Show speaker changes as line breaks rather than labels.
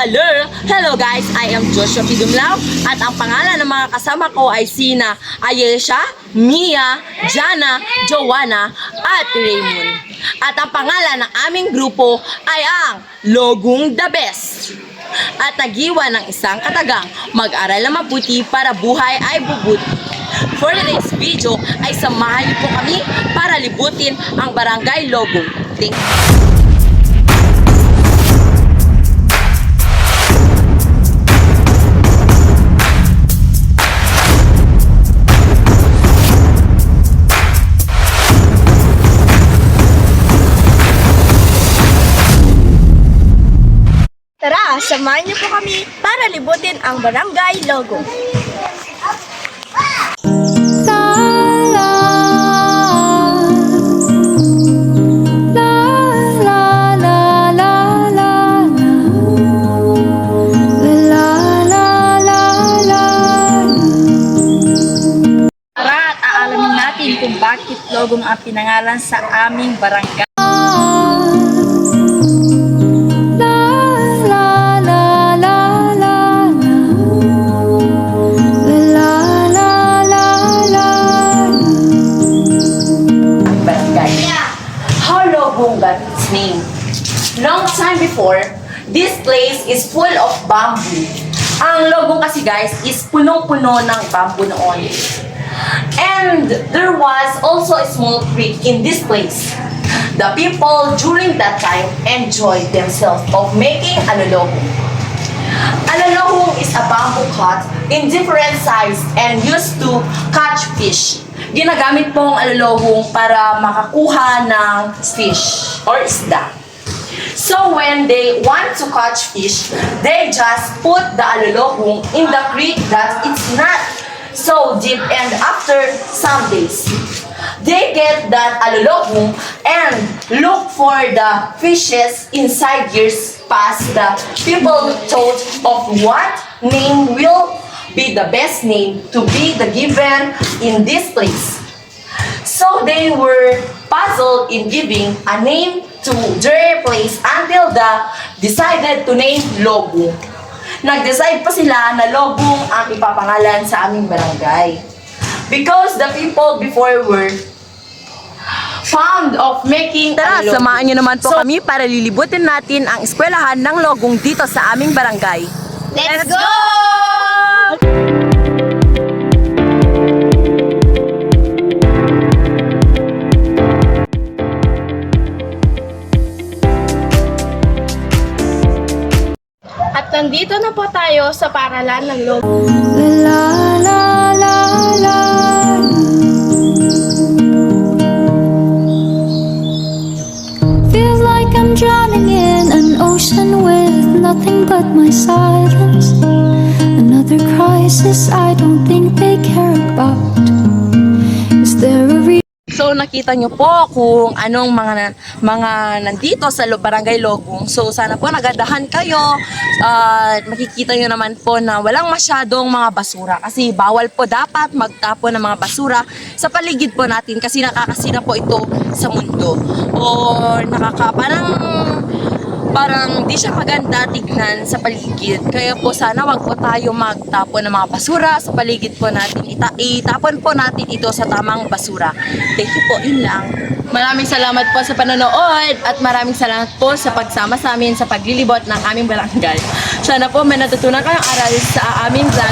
Hello! Hello guys! I am Joshua Pidumlao at ang pangalan ng mga kasama ko ay sina Ayesha, Mia, Jana, Joanna at Raymond. At ang pangalan ng aming grupo ay ang Logong The Best. At nagiwan ng isang katagang mag-aral na mabuti para buhay ay bubuti. For today's video ay samahan niyo po kami para libutin ang Barangay Logong. Thank you.
Tara, samahan niyo po kami para libutin ang Barangay Logong.
Tara at aalamin natin kung bakit Logong ang pinangalan sa aming barangay.
How Logong got its name? Long time before, this place is full of bamboo. Ang Logong kasi guys is punong-puno ng bamboo noon. And there was also a small creek in this place. The people during that time enjoyed themselves of making alalogong. Alalogong is a bamboo cut in different size and used to catch fish. Ginagamit po ang alalogong para makakuha ng fish or isda. So when they want to catch fish, they just put the alalogong in the creek that it's not so deep, and after some days, they get that alalogong and look for the fishes inside. Years past, the people thought of what name will be the best name to be the given in this place. So they were puzzled in giving a name to their place until they decided to name Logong. Nag-decide pa sila na Logong ang ipapangalan sa aming barangay. Because the people before were fond of making
Tara,
alalogong.
samahan niyo naman po kami para lilibutin natin ang eskwelahan ng Logong dito sa aming barangay.
Let's go!
At nandito na po tayo sa paralan ng Logong.
Feel like I'm drowning in an ocean with nothing but my silence. Another crisis I don't think they care about. Is there a reason?
So nakita nyo po kung anong mga nandito sa Barangay Logong. So sana po nagadahan kayo at makikita nyo naman po na walang masyadong mga basura. Kasi bawal po dapat magtapon ng mga basura sa paligid po natin kasi nakakasira po ito sa mundo. O parang di siya maganda tignan sa paligid. Kaya po sana wag po tayo magtapon ng mga basura sa paligid po natin. Itapon po natin ito sa tamang basura. Thank you po, yun lang. Maraming salamat po sa panonood at maraming salamat po sa pagsama sa amin sa paglilibot ng aming barangay. Sana po may natutunan kayong aral sa aming vlog.